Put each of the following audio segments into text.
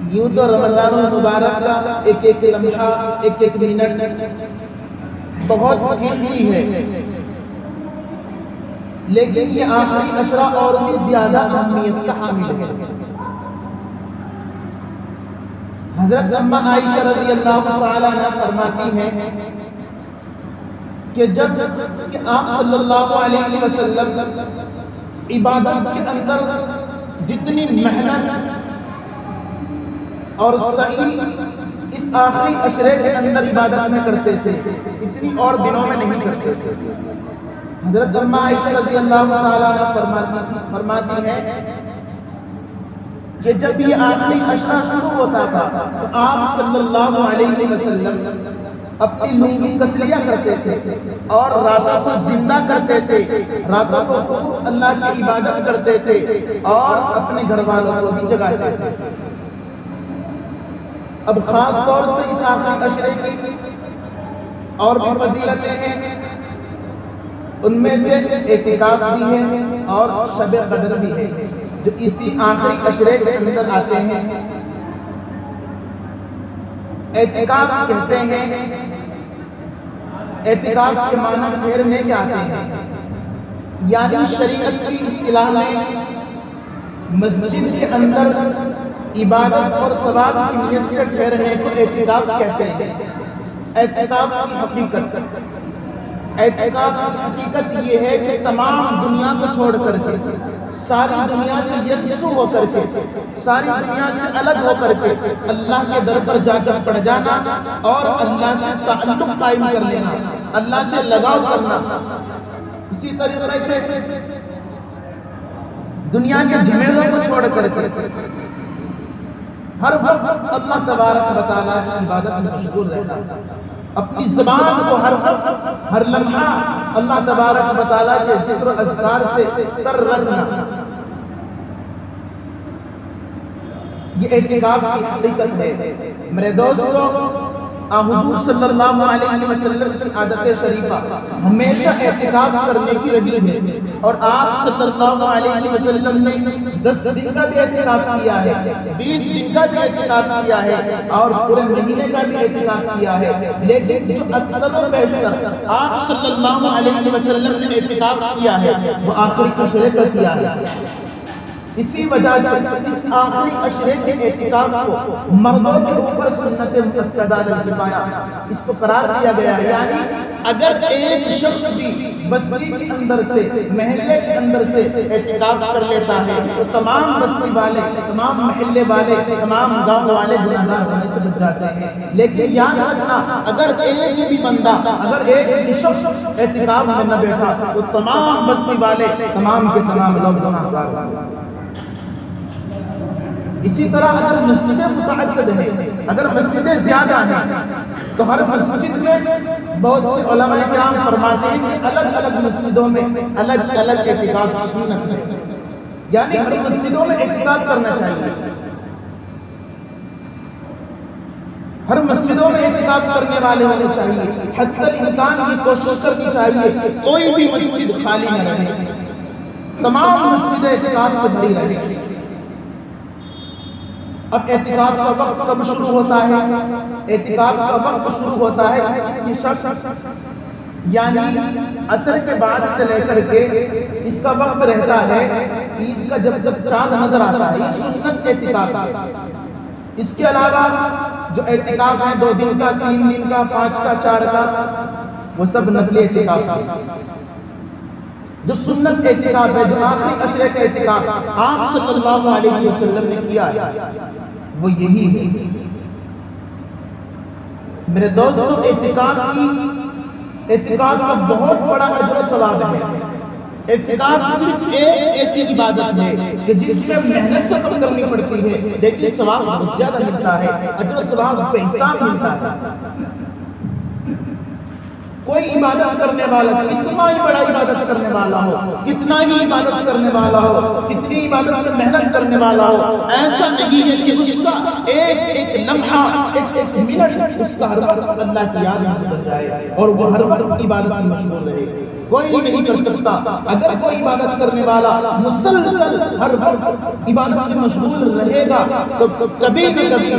यूं तो रमज़ानुल मुबारक का एक एक लम्हा, एक एक मिनट बहुत कीमती है, लेकिन ये आखिरी अशरा और भी ज्यादा अहमियत का हामिल है। हजरत अम्मा आयशा रज़ियल्लाहु ताला अन्हा फरमाती हैं कि जब कि आप सल्लल्लाहु अलैहि वसल्लम इबादत के अंदर जितनी मेहनत और सही इस आखिरी अशरे के अंदर इबादत में करते थे, इतनी और दिनों में नहीं करते थे। हज़रत अम्मा आयशा रज़ियल्लाहु ताला अन्हा फरमाती है कि जब ये आखिरी अशरा शुरू होता था तो आप सल्लल्लाहु अलैहि वसल्लम अपनी लुंगी कसलिया करते थे और रातों को जिंदा करते थे, रातों को खूब अल्लाह की इबादत करते थे और अपने घर वालों को भी जगाते थे। अब खास तौर से इस आखिरी अशरे की और भी फजीलतें हैं, उनमें से एतिकाफ भी है और शब कदर भी है जो इसी आखिरी अशरे के अंदर आते हैं। एतिकाफ कहते हैं, एतिकाफ के माना ठहरने के आते हैं, यानी शरीयत की इस्तिलाह में मस्जिद के अंदर इबादत और सवाब की नियत से ठहरने को एतिकाफ कहते हैं। एतिकाफ की हकीकत, एतिकाफ की हकीकत ये है कि तमाम दुनिया को छोड़ करके, सारी दुनिया से यकसू होकर के, सारी दुनिया से अलग होकर के अल्लाह के दर पर जाकर पड़ जाना और अल्लाह से ताल्लुक कायम कर लेना, अल्लाह से लगाव करना। इसी तरीके से दुनिया के झमेलों को छोड़ करके हर वक्त अल्लाह तबारक व तआला की इबादत में मशगूल रहना, अपनी ज़बान को हर वक्त हर लम्हा अल्लाह तबारक व तआला के ज़िक्र अज़कार से तर रखना। ये एतिकाफ की हकीकत है। मेरे दोस्तों, हुज़ूर सल्लल्लाहु अलैहि वसल्लम की आदत शरीफा हमेशा एतिकाफ करने की रही है और आप सल्लल्लाहु अलैहि वसल्लम ने 10 दिन का भी एतिकाफ किया है, 20 दिन का भी एतिकाफ किया है और पूरे महीने का भी एतिकाफ किया है। लेकिन जो अक्सर व बेशतर आप सल्लल्लाहु अलैहि वसल्लम ने एतिकाफ किया है वो आखिरी अशरे का किया है। इसी वजह से इस आखिरी अशरे के एतिकाफ को मर्दों के ऊपर सुन्नत मुअक्कदा किफाया इसको करार दिया गया है। यानी अगर एक शख्स भी बस्ती के अंदर से, महल्ले के अंदर से एतिकाफ कर लेता है तो तमाम बस्ती वाले, तमाम महल्ले वाले, तमाम गांव वाले गुनाहगार होने से बच जाते हैं। लेकिन याद रखना, अगर एक भी बंदा, अगर एक भी शख्स एतिकाफ में न बैठा तो तमाम बस्ती वाले, तमाम के तमाम लोग गुनाहगार होंगे। इसी तरह अगर मस्जिदें मुतअद्दिद हैं, अगर मस्जिदें ज्यादा हैं तो हर मस्जिद में बहुत से उलमा किराम फरमाते हैं कि अलग अलग मस्जिदों में अलग अलग एतिकाफ सुन्नत है, यानी हर मस्जिदों में एतिकाफ करना चाहिए। हर मस्जिदों में एतिकाफ करने वाले होने चाहिए, हत्तल इम्कान की कोशिश करनी चाहिए कोई भी मस्जिद खाली न रहे, तमाम मस्जिदें एतिकाफ से भरी रहे। अब एतिकाफ का वक्त कब शुरू होता है? एतिकाफ का वक्त शुरू होता है इसकी शक, यानी असर के बाद से लेकर के इसका वक्त रहता है ईद का, जब जब चांद नजर आता है, ये सुन्नत एतिकाफ है। इसके अलावा जो एतिकाफ है 2 दिन का, 3 दिन का, 5 का, 4 का, वो सब नफली एतिकाफ है। जो सुन्नत एतिकाफ है, जो आखिरी अशरे का एतिकाफ आप सल्लल्लाहु अलैहि वसल्लम ने किया है, वो यही है। मेरे दोस्तों, एतिकाफ का बहुत बड़ा अजर सवाब है। एतिकाफ सिर्फ एक ऐसी इबादत है कि जिसमें मेहनत तो कम करनी पड़ती है लेकिन सवाब बहुत ज्यादा मिलता है, अजर सवाब बेहिसाब मिलता है। कोई इबादत करने वाला, कितना ही बड़ा इबादत करने वाला हो, कितना ही इबादत करने वाला हो, कितनी इबादत में मेहनत करने वाला हो, ऐसा नहीं है कि उसका एक एक लम्हा, एक एक मिनट उसका हर वक्त अल्लाह की याद में गुजर जाए और वो हर वक्त इबादत में मशगूल रहे। कोई नहीं कर सकता। अगर कोई इबादत करने वाला मुसलसल हर वक्त इबादत में मशगूल रहेगा तो कभी न कभी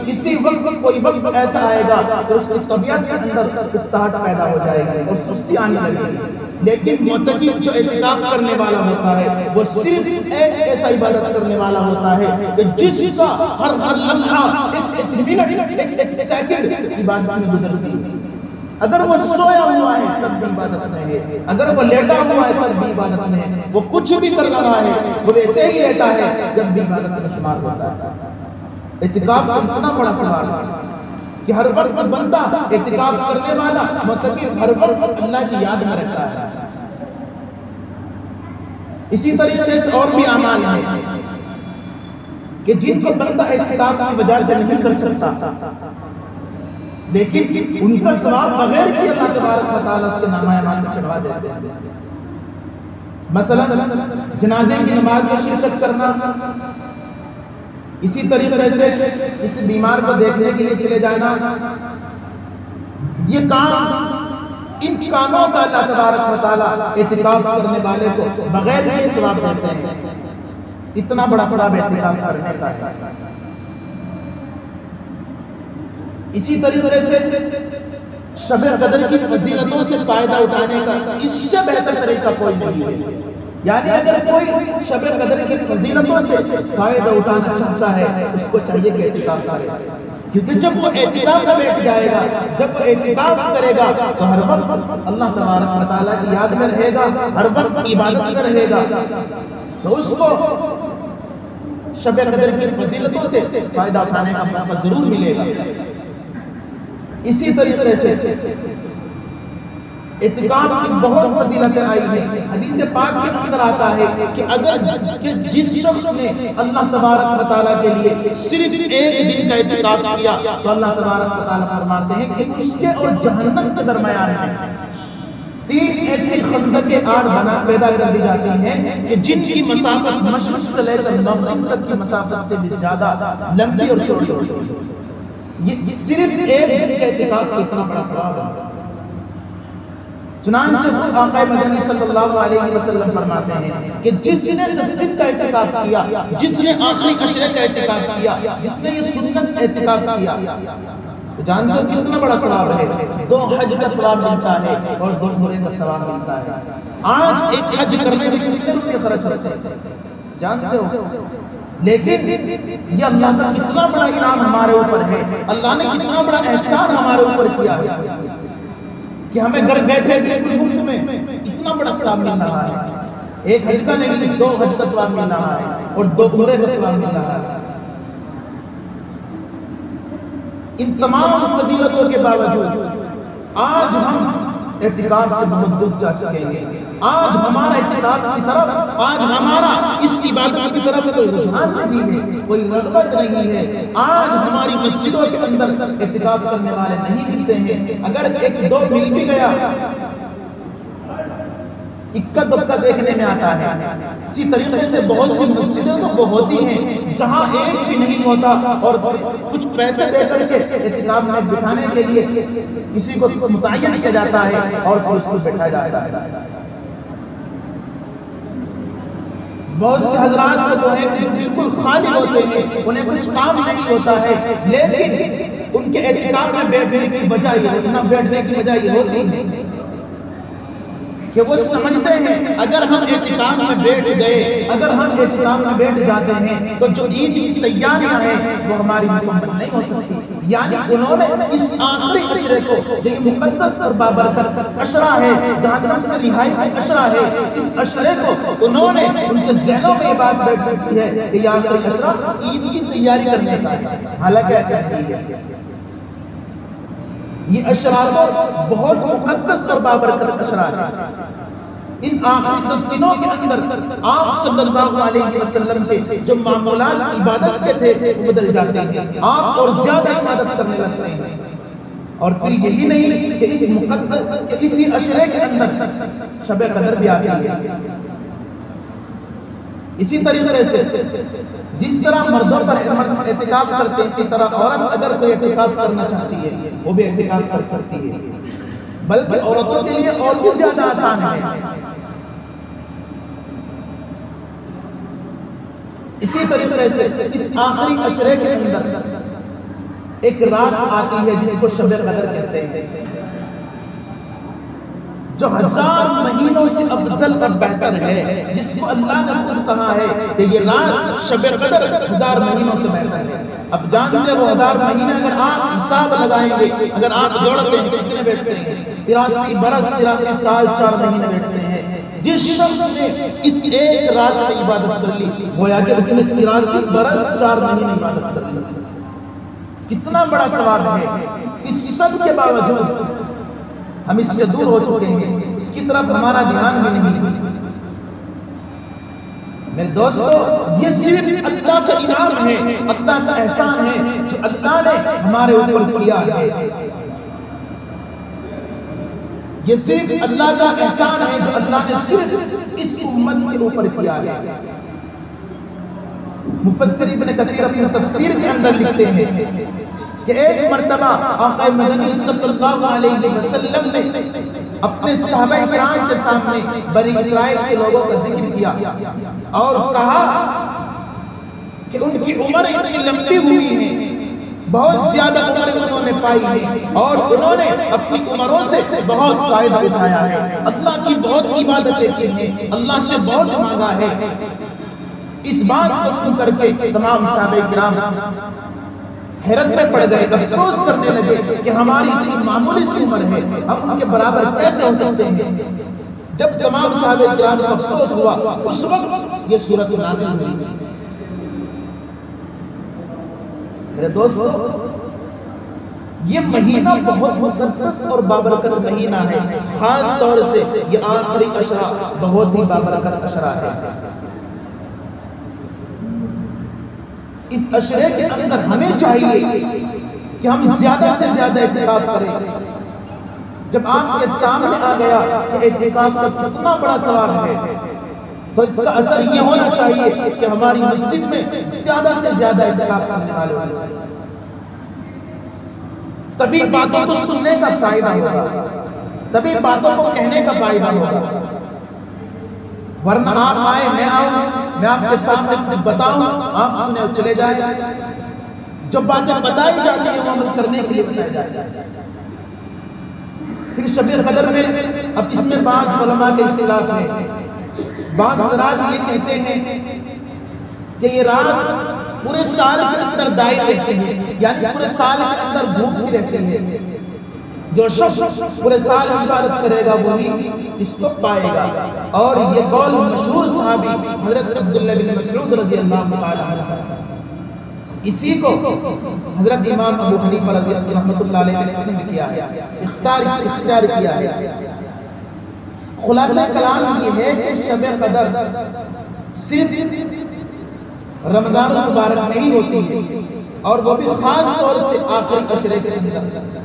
किसी वक्त कोई वक्त ऐसा आएगा तो उसकी तबीयत के अंदर उकताहट पैदा हो जाएगी और सुस्ती आने लगेगी। लेकिन मुत्तकी जो इतिकाफ करने वाला होता है वो सिर्फ एक ऐसा इबादत करने वाला होता है कि जिसका हर लम्हा एक मिनट एक सेकंड इबादत में गुजरती है। अगर वो सोया हुआ है तब भी इबादत में है, अगर वो लेटा हुआ है तब भी इबादत में है, वो कुछ भी कर रहा है वो वैसे ही लेटा है जब भी इबादत में शुमार होता है। इतिकाफ का इतना बड़ा सवाल है कि हर वक्त बंदा इतिकाफ करने वाला मुत्तकी हर वक्त अल्लाह की याद में रहता है। इसी तरीके से और भी अमाल हैं कि जिनको बंदा इतिकाफ की वजह से नहीं कर सकता, लेकिन उनका सवाब बगैर कि अल्लाह तबारक व तआला उसके नामा अमाल में चढ़ा देते हैं। मसलन जनाजे की नमाज में शिरकत करना, इसी तरीके से इस बीमार को देखने के लिए चले जाना, ये काम इन कामों का अल्लाह तबारक व तआला इतिकाफ करने वाले को बगैर ये सवाब देते हैं। इतना बड़ा सवाब इतिकाफ करने का है। इसी तरीके से शब कदर की फजीलतों से फायदा उठाने का इससे बेहतर तरीका कोई नहीं है। यानी अगर कोई शब कदर की फजीलतों से फायदा उठाना चाहता है उसको चाहिए कि इतिकाफ करे, क्योंकि जब वो इतिकाफ में बैठ जाएगा, जब वो इतिकाफ करेगा तो हर वक्त अल्लाह तबारक व तआला की याद में रहेगा, हर वक्त इबादत में रहेगा, तो उसको शब कदर की फजीलतों से फायदा उठाने का मौका जरूर मिलेगा। इसी तरीके से इतिकाफ की बहुत फजीलतें आई हैं। हदीस पाक के अंदर आता है कि अगर जिस शख्स ने अल्लाह तबारक व तआला के लिए सिर्फ एक दिन का इतिकाफ किया तो अल्लाह तबारक व तआला फरमाते हैं कि उसके और जहन्नम के दरमियान में 3 ऐसी खंदकें आड़ बना पैदा कर दी जाती हैं कि जिनकी मसाफत मशरिक से लेकर मगरिब तक की मसाफत से भी ज्यादा लंबी और छोटी। ये सिर्फ एक दिन के इतिकाफ का इतना बड़ा सवाब है। चुनांचे आक़ा मदनी सल्लल्लाहु अलैहि वसल्लम फरमाते हैं कि जिसने 10 दिन का इतिकाफ किया, जिसने आखिरी अशरे का इतिकाफ किया, जिसने ये सुन्नत का इतिकाफ किया, तो जानते हो कितना बड़ा सवाब है। 2 हज का सवाब मिलता है और 2 उम्रे का सवाब मिलता है। आज एक हज करने में कितने रुपये खर्च होते हैं जानते हो? लेकिन ये अल्लाह का कितना बड़ा इनाम हमारे ऊपर है। अल्लाह ने कितना बड़ा एहसान हमारे ऊपर किया है कि हमें घर बैठे बिल्कुल मुफ्त में इतना बड़ा सवाब मिल रहा है। एक हज का नहीं 2 हज का सवाब मिल रहा है और 2 उम्रे का सवाब मिल रहा है। इन तमाम फजीलतों के बावजूद आज हम इतिकाफ से बहुत दूर जा चुके हैं। आज हमारा इतिकाफ की तरफ, आज हमारा इस इबादत की तरफ कोई रुझान नहीं है, कोई रग़बत नहीं है। आज हमारी मस्जिदों के अंदर इतिकाफ करने वाले नहीं मिलते हैं। अगर 1-2 मिल भी गया, इक्का दुक्का देखने में आता है। इसी तरीके से बहुत सी मस्जिदें तो वो होती हैं जहाँ एक भी नहीं होता और कुछ पैसे देकर के इतिकाफ में बिठाने के लिए किसी को मुतय्यन किया जाता है और फिर उसको बैठाया जाता है। बहुत से हजरात जो है बिल्कुल खाली होते हैं, उन्हें कुछ काम नहीं होता है, लेकिन उनके इतिकाफ में बैठने की वजह बैठने की वजह ये होती है कि वो समझते हैं अगर हम इतिकाफ में बैठ गए, अगर हम इतिकाफ में बैठ जाते हैं तो जो ईद की तैयारियां हैं वो हमारी मुकम्मल नहीं हो सकती। यानी उन्होंने इस आखिरी अशरे को, जो ये मुकद्दस और बाबरकत अशरा है, जहन्नम से रिहाई का अशरा है, इस अशरे को उन्होंने उनके ज़हनों में ये बात बैठ चुकी है कि ये आखिरी अशरा ईद की तैयारी करने का है। हालांकि ऐसा नहीं है। ये अशरा तो बहुत मुकद्दस और बाबरकत अशरा है। इन आखिरी 10 दिनों के अंदर आप सल्लल्लाहु अलैहि वसल्लम के जो मामूलात इबादत के थे वो बदल जाते हैं, आप और ज्यादा इबादत करने लगते हैं। और फिर यही नहीं कि इस मुकद्दस इसी अशरे के अंदर शब कदर भी आती है। इसी तरीके से जिस तरह मर्दों पर इतिकाफ करते हैं, इसी तरह औरत अगर कोई इतिकाफ करना चाहती है वो भी इतिकाफ कर सकती है। बल्कि औरतों के लिए और भी ज्यादा आसान है। इसी तरीके से इस आखिरी अशरे के अंदर एक रात आती है जिसको शब कदर कहते हैं, जो 1000 महीनों से अफजल और बेहतर है, जिसको अल्लाह ने खुद कहा है कि ये रात शब कदर 1000 महीनों से बेहतर है। अब जानते हैं वो 1000 महीने अगर आप हिसाब लगाएंगे, अगर आप जोड़ते हैं कितने बैठते हैं? 83 बरस 83 साल 4 महीने बैठते हैं। जिस शख्स ने इस एक रात में इबादत कर ली, गोया कि उसने 83 बरस 4 महीने इबादत कर ली। कितना बड़ा सवाब है। इस सब के बावजूद हम इससे दूर हो चुके हैं, इसकी तरफ हमारा ध्यान भी नहीं। मेरे दोस्तों, ये सिर्फ अल्लाह का इनाम है, अल्लाह का एहसान है जो अल्लाह ने हमारे ऊपर किया है। ये सिर्फ अल्लाह का एहसान है जो अल्लाह ने सिर्फ इस उम्मत के ऊपर किया है। मुफस्सिर इब्न कसीर अपनी तफसीर के अंदर लिखते हैं कि एक मर्तबा आक़ा मदनी सल्लल्लाहु अलैहि वसल्लम ने अपने सहाबाए किराम के सामने बनी इस्राइल के लोगों का जिक्र किया और कहा कि उनकी उम्र इतनी लंबी हुई है, बहुत ज्यादा उम्र उन्होंने पाई है और उन्होंने अपनी उम्रों से बहुत फायदा उठाया है, अल्लाह की बहुत इबादतें की हैं, अल्लाह से बहुत मांगा है। इस बात को सुन करके तमाम सहाबाए किराम हैरत में पड़ गए, अफसोस करने लगे कि हमारी इतनी मामूली सी उम्र है, हम उनके बराबर कैसे हो सकते हैं। जब तमाम सहाबाए किराम को अफसोस हुआ, उस वक्त ये सूरत नाज़िल हुई। मेरे दोस्तों, ये महीना बहुत मुक़द्दस और बाबरकत महीना है। खास तौर से ये आखिरी अशरा बहुत ही बाबरकत अशरा है। इस अशरे के अंदर हमें चाहिए कि हम ज्यादा से ज्यादा इत्तिकाफ करें। जब आपके सामने आ गया कि इत्तिकाफ का कितना बड़ा सवाब है, तो इसका असर ये होना चाहिए कि हमारी मस्जिद में ज्यादा से ज्यादा इत्तिकाफ करने वाले हों। तभी बातों को सुनने का फायदा होगा, तभी बातों को कहने का फायदा होगा। वरना आप आए, मैं आऊं, मैं आपके सामने कुछ बताऊं, आप सुने और चले जाए। जो बातें बताई जाती है वो अमल करने के लिए बताई जाती है। फिर शब कदर में अब इसमें बाद उलमा के इख्तिलाफ है। बाद हज़रात ये कहते हैं कि ये रात पूरे साल के अंदर दायिर रहती है, यानी पूरे साल के अंदर भूखी रहती है। जो शख्स पूरे साल इबादत करेगा वही इसको पाएगा। और ये कौल मशहूर सहाबी हजरत अब्दुल्लाह बिन मसऊद रज़ियल्लाहु ताला अन्हु, इसी को हजरत इमाम अबू हनीफा रहमतुल्लाह अलैहि ने पसंद किया है, इख्तियार किया है। खुलासा कलाम ये है कि शब कदर सिर्फ रमजान मुबारक नहीं होती है, और वो भी खास तौर से आखिरी अशरे के अंदर।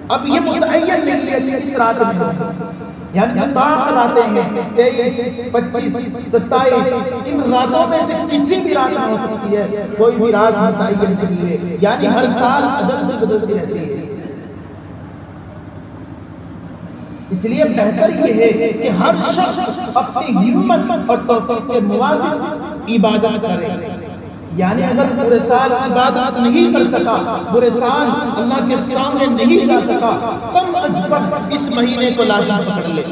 अब ये मुतअय्यन नहीं है कि इस रात में, यानी अल्लाह कराते हैं 23, 25, 27, इन रातों में से किसी भी रात में हो सकती है, कोई भी रात मुतअय्यन नहीं है, यानी हर साल अदद बदलती रहती है। इसलिए बेहतर ये है कि हर शख्स अपनी हिम्मत और तौफीक के मुताबिक इबादत करे। यानी अगर पूरे साल इबादत नहीं कर सका, पूरे साल अल्लाह के सामने नहीं जा सका, कम अज़ कम इस महीने को लाज़िम पकड़ ले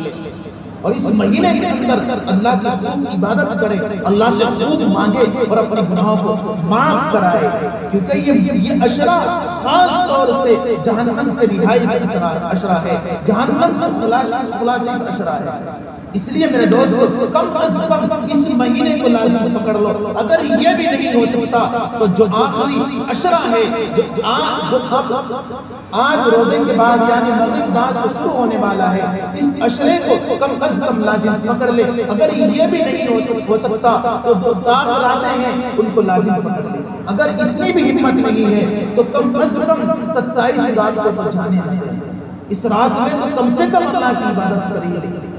और इस महीने के अंदर अल्लाह की खूब इबादत करे, अल्लाह से खूब मांगे और अपने गुनाहों को माफ कराए। क्योंकि ये अशरा खास तौर से जहन्नम से रिहाई का अशरा है, जहन्नम से खुलासे का अशरा है। इसलिए मेरे दोस्तों, कम अज़ कम इस महीने को लाज़िम पकड़ लो। अगर ये भी नहीं हो सकता तो जो आखिरी अशरा है, जो आज रोजे के बाद यानी मगरिब बाद से शुरू होने वाला है, इस अशरे को कम अज़ कम लाज़िम पकड़ ले। अगर ये भी नहीं हो सकता तो जो दाग रातें हैं उनको लाज़िम पकड़ ले। अगर इतनी भी हिम्मत नहीं है तो कम अज़ कम 27 रात को जाने लगे। इस रात में तो कम से कम अल्लाह की इबादत करिए।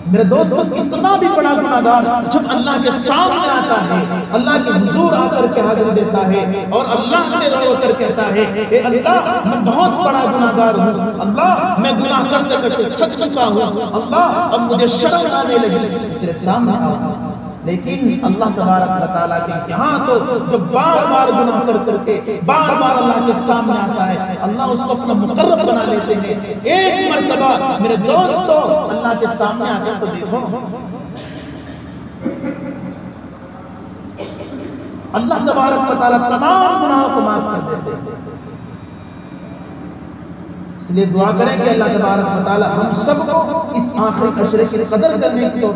मेरे दोस्तों, कितना भी बड़ा गुनाहगार जब अल्लाह के सामने आता है, अल्लाह के हुजूर आकर के हाजिर देता है और अल्लाह से रो कर कहता है, ए अल्लाह मैं बहुत बड़ा गुनाहगार हूँ, अल्लाह मैं गुनाह करते करते थक चुका हूँ, अल्लाह अब मुझे शर्म आने लगी तेरे सामने आओ। लेकिन अल्लाह तबारक व तआला के यहाँ तो जो बार बार गुनाह कर करके बार बार अल्लाह के सामने आता है, अल्लाह उसको अपना मुकर्रब बना लेते हैं। एक मर्तबा मेरे दोस्तों अल्लाह के सामने आकर तो देखो, अल्लाह तबारक व तआला तमाम गुनाहों को माफ कर देते हैं। इसलिए दुआ करें कि अल्लाह तबारक व तआला हम सबको इस आखिरी अशरे की कदर करने की